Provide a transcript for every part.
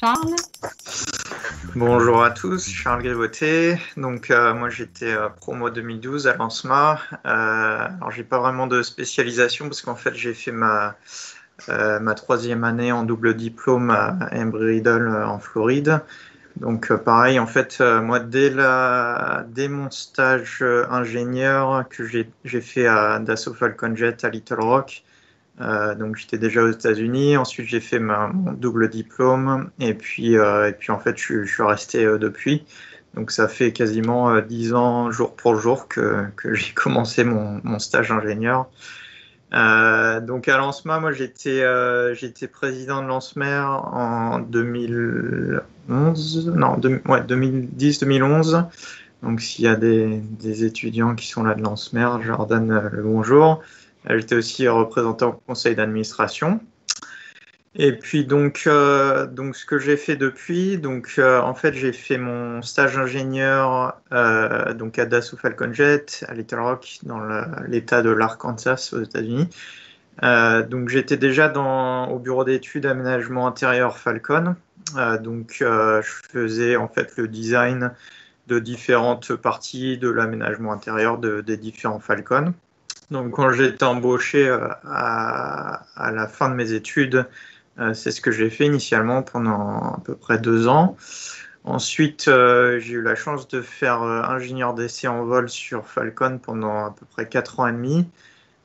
Charles. Bonjour à tous, Charles Grivoté. Donc moi j'étais promo 2012 à Lancema. Alors j'ai pas vraiment de spécialisation parce qu'en fait j'ai fait ma troisième année en double diplôme à Embry-Riddle en Floride. Donc pareil, en fait, moi dès mon stage ingénieur que j'ai fait à Dassault Falcon Jet à Little Rock, donc j'étais déjà aux États-Unis. Ensuite j'ai fait mon double diplôme et puis en fait je suis resté depuis. Donc ça fait quasiment 10 ans jour pour jour que j'ai commencé mon stage ingénieur. Donc à Lancema, moi j'étais président de Lancemer en 2011, non, ouais, 2010-2011. Donc s'il y a des étudiants qui sont là de Lancemer, je leur donne le bonjour. J'étais aussi représentant au conseil d'administration. Et puis donc ce que j'ai fait depuis, en fait j'ai fait mon stage ingénieur donc à Dassault Falcon Jet à Little Rock dans l'État de l'Arkansas aux États-Unis. Donc j'étais déjà au bureau d'études aménagement intérieur Falcon. Je faisais en fait le design de différentes parties de l'aménagement intérieur des différents Falcons. Donc quand j'ai été embauché à la fin de mes études, c'est ce que j'ai fait initialement pendant à peu près 2 ans. Ensuite, j'ai eu la chance de faire ingénieur d'essai en vol sur Falcon pendant à peu près 4 ans et demi.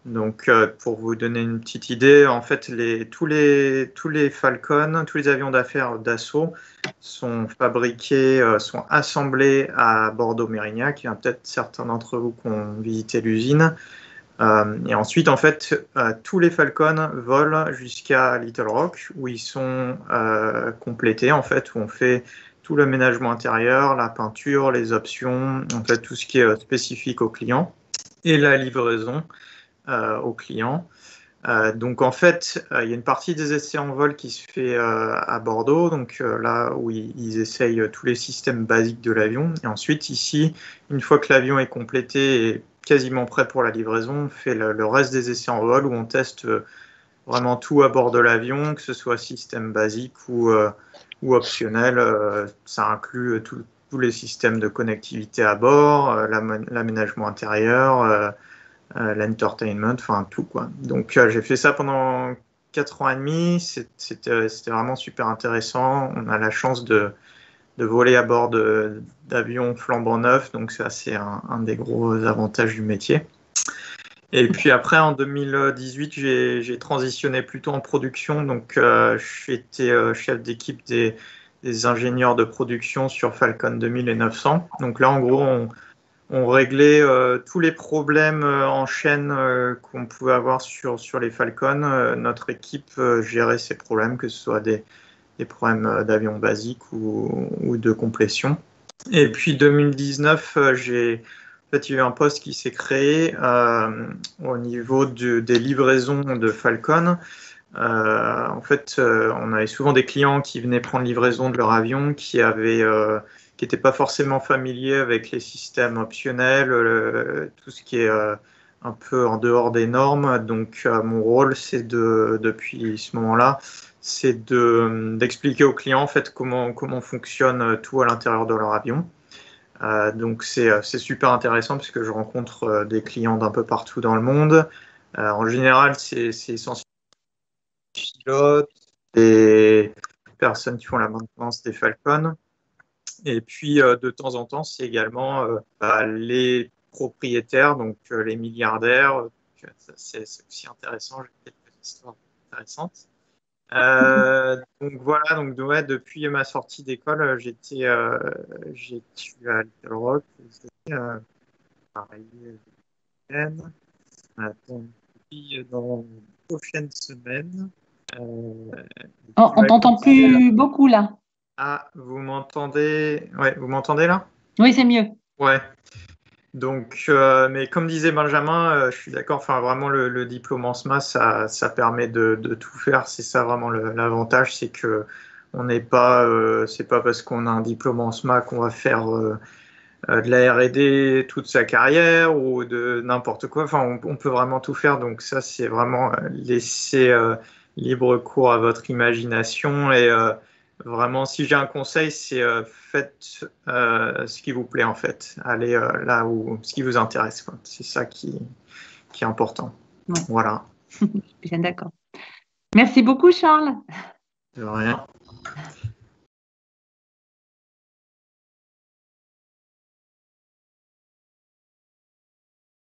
Donc, pour vous donner une petite idée, en fait, tous les Falcon, tous les avions d'affaires d'Assaut sont fabriqués, sont assemblés à Bordeaux-Mérignac. Il y a peut-être certains d'entre vous qui ont visité l'usine. Et ensuite, en fait, tous les Falcon volent jusqu'à Little Rock, où ils sont complétés, en fait, où on fait tout l'aménagement intérieur, la peinture, les options, en fait, tout ce qui est spécifique au client, et la livraison aux clients. Donc en fait, il y a une partie des essais en vol qui se fait à Bordeaux, donc là où ils essayent tous les systèmes basiques de l'avion. Et ensuite ici, une fois que l'avion est complété et quasiment prêt pour la livraison, on fait le reste des essais en vol où on teste vraiment tout à bord de l'avion, que ce soit système basique ou optionnel. Ça inclut tous les systèmes de connectivité à bord, l'aménagement intérieur, l'entertainment, enfin tout quoi. Donc j'ai fait ça pendant 4 ans et demi, c'était vraiment super intéressant. On a la chance de voler à bord d'avions flambant neufs, donc ça c'est un des gros avantages du métier. Et puis après en 2018 j'ai transitionné plutôt en production, donc j'étais chef d'équipe des ingénieurs de production sur Falcon 2000 et 900. Donc là en gros on réglait tous les problèmes en chaîne qu'on pouvait avoir sur les Falcon. Notre équipe gérait ces problèmes, que ce soit des problèmes d'avion basiques ou de complétion. Et puis 2019, en fait, il y a eu un poste qui s'est créé au niveau des livraisons de Falcon. En fait, on avait souvent des clients qui venaient prendre livraison de leur avion, qui n'étaient pas forcément familiers avec les systèmes optionnels, tout ce qui est un peu en dehors des normes. Donc, mon rôle, c'est depuis ce moment-là, c'est d'expliquer aux clients en fait comment fonctionne tout à l'intérieur de leur avion. Donc, c'est super intéressant parce que je rencontre des clients d'un peu partout dans le monde. En général, c'est essentiellement pilotes, des personnes qui font la maintenance des Falcons. Et puis, de temps en temps, c'est également les propriétaires, donc les milliardaires. C'est aussi intéressant, j'ai quelques histoires intéressantes. Donc voilà, ouais, depuis ma sortie d'école, je suis à Little Rock, travailler dans les prochaines semaines. On t'entend plus beaucoup là. Ah, vous m'entendez? Ouais, vous m'entendez là? Oui, c'est mieux. Ouais. Donc, mais comme disait Benjamin, je suis d'accord. Enfin, vraiment, le diplôme en SMA, ça permet de tout faire. C'est ça vraiment l'avantage, c'est que on n'est pas, c'est pas parce qu'on a un diplôme en SMA qu'on va faire de la R&D toute sa carrière ou de n'importe quoi. Enfin, on peut vraiment tout faire. Donc ça, c'est vraiment laisser libre cours à votre imagination Vraiment, si j'ai un conseil, c'est faites ce qui vous plaît en fait. Allez là où ce qui vous intéresse, quoi. C'est ça qui est important. Ouais. Voilà. Bien d'accord. Merci beaucoup, Charles. De rien.